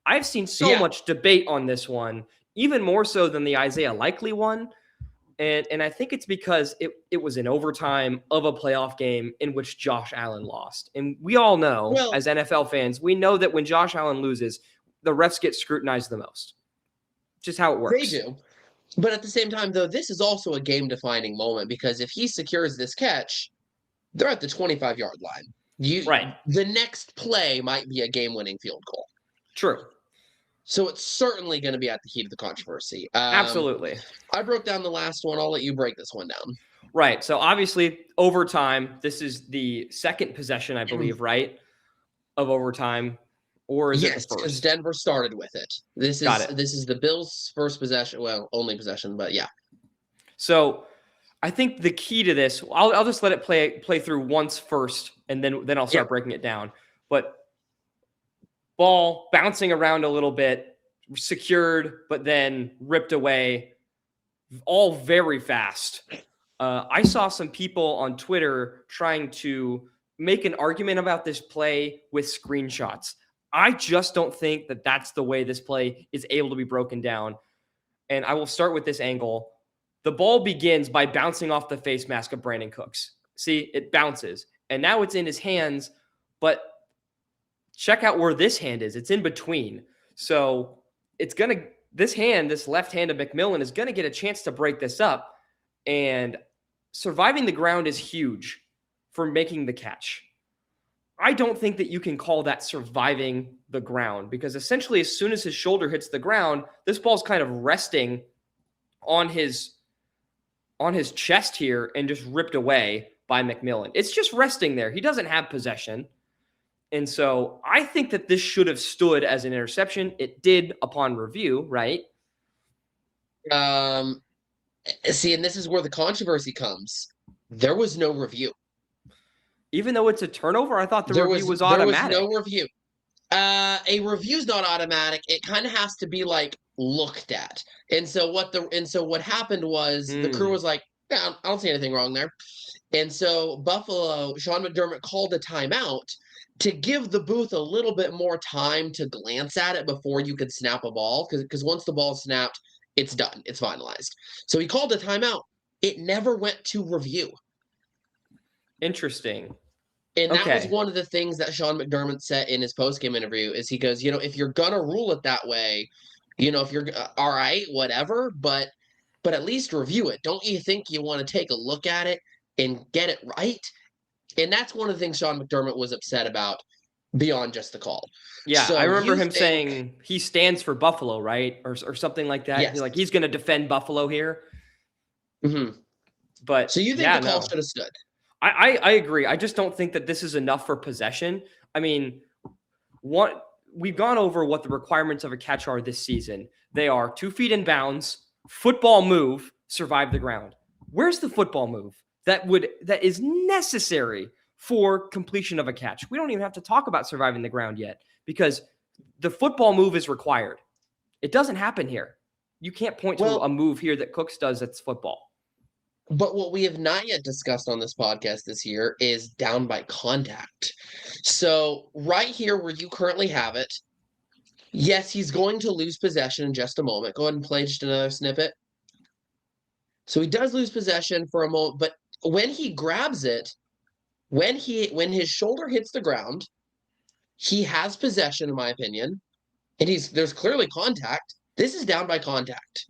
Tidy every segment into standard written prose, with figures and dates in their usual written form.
I've seen so much debate on this one, even more so than the Isaiah Likely one. And I think it's because it was an overtime of a playoff game in which Josh Allen lost. And we all know, as NFL fans, we know that when Josh Allen loses, the refs get scrutinized the most. Just how it works. They do. But at the same time, though, this is also a game-defining moment because if he secures this catch, they're at the 25-yard line. Right. The next play might be a game-winning field goal. True. So it's certainly going to be at the heat of the controversy. Absolutely. I broke down the last one. I'll let you break this one down. Right. So obviously, overtime. This is the second possession, I believe, right, of overtime, or is it the first? Yes, because Denver started with it. This is the Bills' first possession. Well, only possession, but yeah. So I think the key to this, I'll just let it play through once first, and then I'll start breaking it down. But ball bouncing around a little bit, secured, but then ripped away, all very fast. I saw some people on Twitter trying to make an argument about this play with screenshots. I just don't think that that's the way this play is able to be broken down. And I will start with this angle. The ball begins by bouncing off the face mask of Brandon Cooks. See, it bounces. And now it's in his hands, but check out where this hand is. It's in between. So this left hand of McMillan is going to get a chance to break this up. And surviving the ground is huge for making the catch. I don't think that you can call that surviving the ground because essentially as soon as his shoulder hits the ground, this ball's kind of resting on his chest here and just ripped away by McMillan. It's just resting there. He doesn't have possession. And so I think that this should have stood as an interception. It did upon review, right? See, and this is where the controversy comes. There was no review. Even though it's a turnover, I thought the review was automatic. There was no review. A review's not automatic. It kind of has to be like looked at. And so what happened was the crew was like, yeah, I don't see anything wrong there. And so Sean McDermott called a timeout to give the booth a little bit more time to glance at it before you could snap a ball. Because once the ball is snapped, it's done. It's finalized. So he called a timeout. It never went to review. Interesting. And that was one of the things that Sean McDermott said in his postgame interview is he goes, if you're going to rule it that way, if you're all right, whatever, but at least review it. Don't you think you want to take a look at it and get it right? And that's one of the things Sean McDermott was upset about beyond just the call. Yeah, so I remember him saying he stands for Buffalo, right? Or something like that. Yes. Like he's going to defend Buffalo here. Mm-hmm. But so you think the call should have stood? I agree. I just don't think that this is enough for possession. I mean, we've gone over what the requirements of a catch are this season. They are 2 feet in bounds, football move, survive the ground. Where's the football move that is necessary for completion of a catch? We don't even have to talk about surviving the ground yet because the football move is required. It doesn't happen here. You can't point to a move here that Cooks does that's football. But what we have not yet discussed on this podcast this year is down by contact. So right here where you currently have it, yes, he's going to lose possession in just a moment. Go ahead and play just another snippet. So he does lose possession for a moment, but when he grabs it, when his shoulder hits the ground, he has possession, in my opinion, and there's clearly contact. This is down by contact.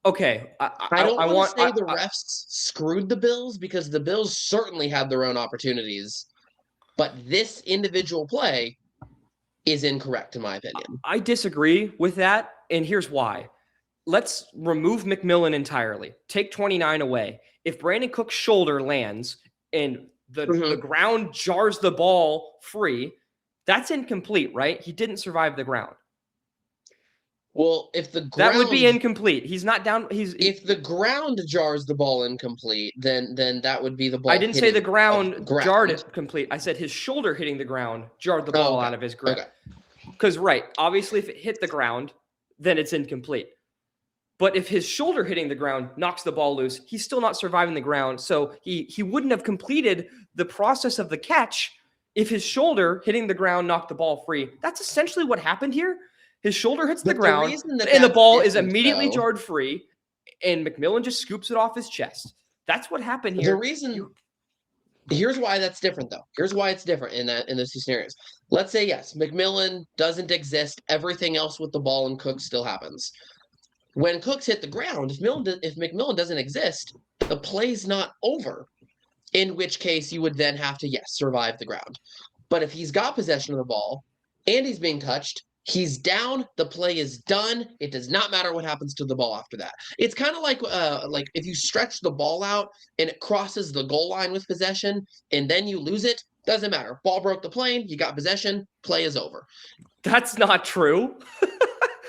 Okay. I don't want to say the refs screwed the Bills because the Bills certainly had their own opportunities, but this individual play is incorrect in my opinion. I disagree with that, and here's why. Let's remove McMillan entirely. Take 29 away. If Brandon Cook's shoulder lands and the ground jars the ball free, that's incomplete, right? He didn't survive the ground. Well, if the ground... That would be incomplete. He's not down... If the ground jars the ball incomplete, then that would be the ball. I didn't say the ground jarred it complete. I said his shoulder hitting the ground jarred the ball out of his grip. Because, obviously if it hit the ground, then it's incomplete. But if his shoulder hitting the ground knocks the ball loose, he's still not surviving the ground. So he wouldn't have completed the process of the catch If his shoulder hitting the ground knocked the ball free, that's essentially what happened here. His shoulder hits the ground, and the ball is immediately jarred free, and McMillan just scoops it off his chest. That's what happened here. The reason here's why that's different, though. Here's why it's different in those two scenarios. Let's say yes, McMillan doesn't everything else with the ball and Cooks still happens. When Cooks hit the ground, if McMillan doesn't exist, the play's not over. In which case you would then have to, yes, survive the ground. But if he's got possession of the ball and he's being touched, he's down, the play is done. It does not matter what happens to the ball after that. It's kind of like if you stretch the ball out and it crosses the goal line with possession and then you lose it, doesn't matter. Ball broke the plane, you got possession, play is over. That's not true.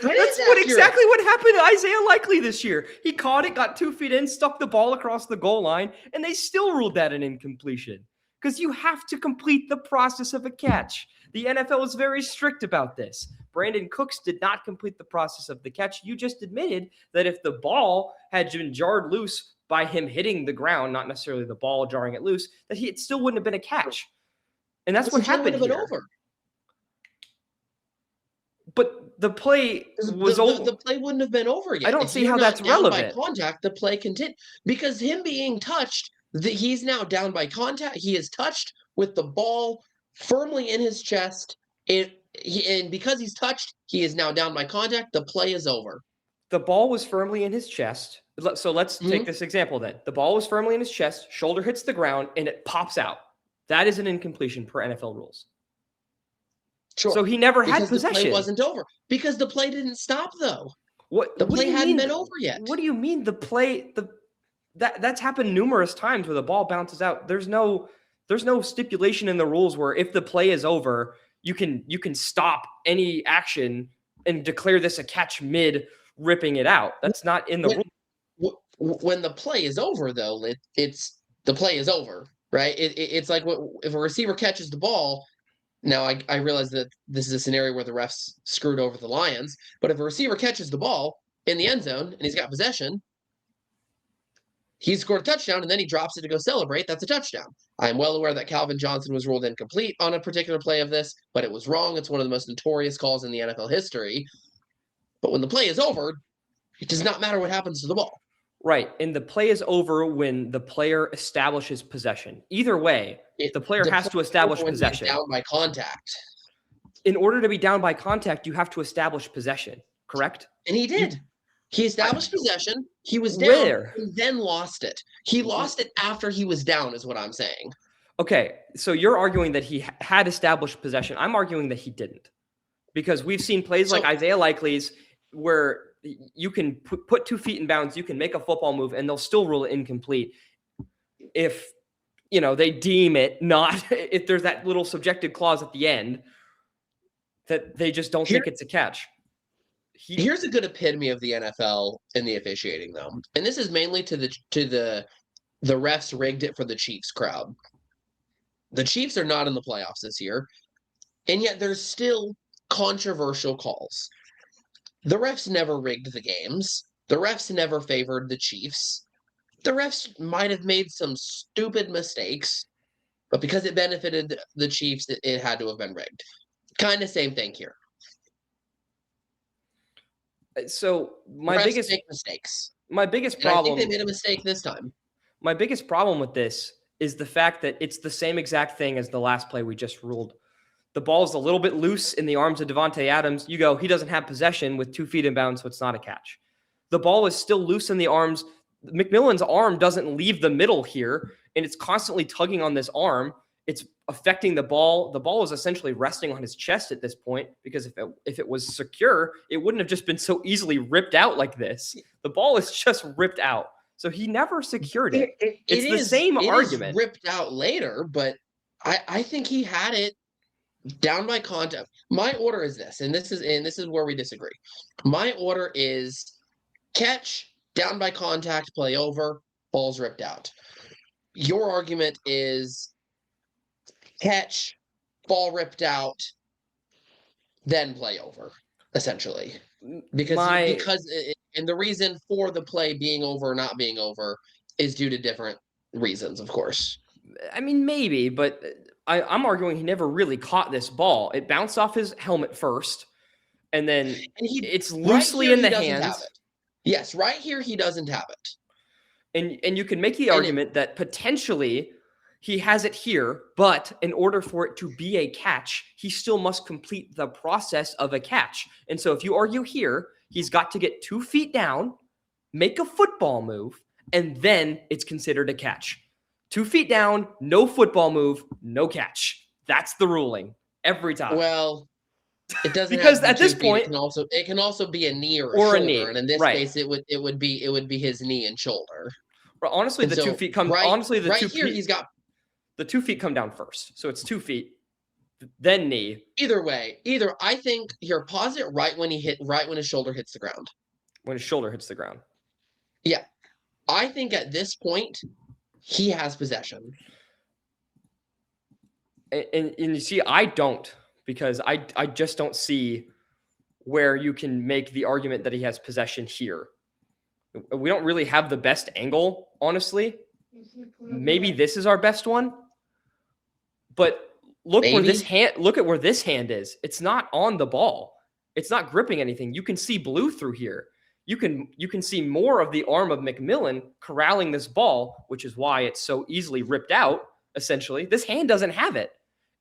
That's exactly what happened to Isaiah Likely this year. He caught it, got 2 feet in, stuck the ball across the goal line, and they still ruled that an incompletion. Because you have to complete the process of a catch. The NFL is very strict about this. Brandon Cooks did not complete the process of the catch. You just admitted that if the ball had been jarred loose by him hitting the ground, not necessarily the ball jarring it loose, that it still wouldn't have been a catch. And that's what happened here. Over. But the play was over. The play wouldn't have been over yet. I don't see how that's relevant. By contact, the play continued. Because him being touched, he's now down by contact. He is touched with the ball firmly in his chest. And because he's touched, he is now down by contact. The play is over. The ball was firmly in his chest. So let's take this example then. The ball was firmly in his chest, shoulder hits the ground, and it pops out. That is an incompletion per NFL rules. Sure. So he never had possession. The play wasn't over. Because the play didn't stop, though. The play hadn't been over yet. What do you mean the play? That's happened numerous times where the ball bounces out. There's no stipulation in the rules where if the play is over, you can stop any action and declare this a catch mid ripping it out. That's not in the rule. When the play is over, though, the play is over, right? It's like if a receiver catches the ball. Now, I realize that this is a scenario where the refs screwed over the Lions, but if a receiver catches the ball in the end zone and he's got possession, he scored a touchdown and then he drops it to go celebrate. That's a touchdown. I'm well aware that Calvin Johnson was ruled incomplete on a particular play of this, but it was wrong. It's one of the most notorious calls in the NFL history. But when the play is over, it does not matter what happens to the ball. Right. And the play is over when the player establishes possession. Either way, the player has to establish possession. Down by contact. In order to be down by contact, you have to establish possession, correct? And he did. He established possession. He was down and then lost it. He lost it after he was down is what I'm saying. Okay. So you're arguing that he had established possession. I'm arguing that he didn't. Because we've seen plays like Isaiah Likely's where you can put 2 feet in bounds, you can make a football move, and they'll still rule it incomplete if they deem it not. If there's that little subjective clause at the end that they just don't think it's a catch. Here's a good epitome of the NFL and the officiating, though, and this is mainly to the refs rigged it for the Chiefs crowd. The Chiefs are not in the playoffs this year, and yet there's still controversial calls. The refs never rigged the games. The refs never favored the Chiefs. The refs might have made some stupid mistakes, but because it benefited the Chiefs, it had to have been rigged. Kind of same thing here. So my refs biggest make mistakes. My biggest problem. I think they made a mistake this time. My biggest problem with this is the fact that it's the same exact thing as the last play we just ruled. The ball is a little bit loose in the arms of Devontae Adams. You go, he doesn't have possession with 2 feet in bounds, so it's not a catch. The ball is still loose in the arms. McMillan's arm doesn't leave the middle here, and it's constantly tugging on this arm. It's affecting the ball. The ball is essentially resting on his chest at this point because if it was secure, it wouldn't have just been so easily ripped out like this. The ball is just ripped out. So he never secured it. It's the same argument. It is ripped out later, but I think he had it down by contact. My order is this, and this is where we disagree. My order is catch, down by contact, play over, ball's ripped out. Your argument is catch, ball ripped out, then play over, essentially. Because the reason for the play being over or not being over is due to different reasons, of course. I mean, maybe, but I'm arguing he never really caught this ball. It bounced off his helmet first, and then it's loosely in the hands. Yes, right here he doesn't have it. And you can make the argument that potentially he has it here, but in order for it to be a catch, he still must complete the process of a catch. And so if you argue here, he's got to get 2 feet down, make a football move, and then it's considered a catch. 2 feet down, no football move, no catch. That's the ruling every time. Well, it doesn't because have at this point it can also be a knee or a shoulder, knee, and in this case it would be his knee and shoulder. But honestly, the 2 feet come. Honestly, the 2 feet. He's got the 2 feet come down first, so it's 2 feet, then knee. Either way, I think here, pause it right when his shoulder hits the ground. When his shoulder hits the ground. Yeah, I think at this point he has possession. And you see, I don't, because I just don't see where you can make the argument that he has possession here. We don't really have the best angle, honestly. Maybe this is our best one. But look at where this hand is. It's not on the ball. It's not gripping anything. You can see blue through here. You can see more of the arm of McMillan corralling this ball, which is why it's so easily ripped out, essentially. This hand doesn't have it.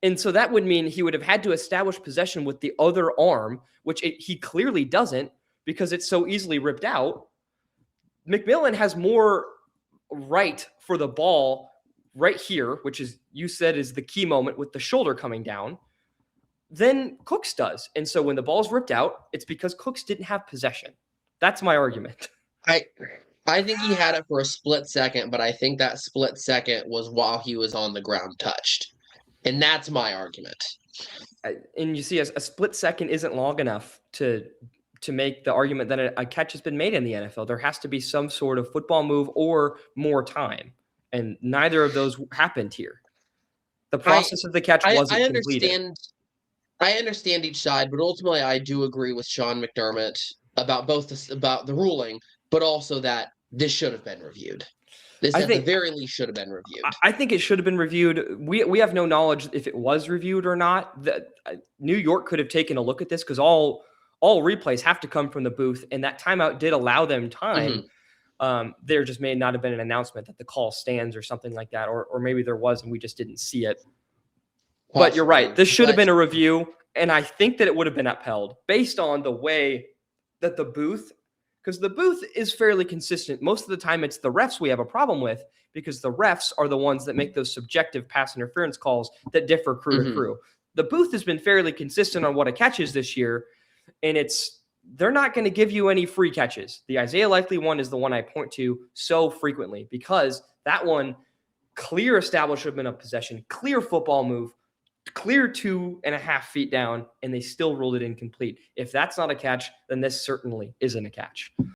And so that would mean he would have had to establish possession with the other arm, which he clearly doesn't because it's so easily ripped out. McMillan has more right for the ball right here, which is, you said, is the key moment with the shoulder coming down, than Cooks does. And so when the ball's ripped out, it's because Cooks didn't have possession. That's my argument. I think he had it for a split second, but I think that split second was while he was on the ground touched. And that's my argument. And you see, a split second isn't long enough to make the argument that a catch has been made in the NFL. There has to be some sort of football move or more time. And neither of those happened here. The process of the catch wasn't completed. I understand each side, but ultimately I do agree with Sean McDermott about about the ruling, but also that this should have been reviewed. This, at the very least, should have been reviewed. I think it should have been reviewed. We have no knowledge if it was reviewed or not. New York could have taken a look at this because all replays have to come from the booth, and that timeout did allow them time. Mm-hmm. There just may not have been an announcement that the call stands or something like that, or maybe there was and we just didn't see it. Possibly. But you're right. This should have been a review, and I think that it would have been upheld based on the way that the booth, because the booth is fairly consistent. Most of the time it's the refs we have a problem with because the refs are the ones that make those subjective pass interference calls that differ crew to crew. The booth has been fairly consistent on what a catch is this year, and they're not going to give you any free catches. The Isaiah Likely one is the one I point to so frequently because that one, clear establishment of possession, clear football move, clear 2.5 feet down, and they still ruled it incomplete. If that's not a catch, then this certainly isn't a catch.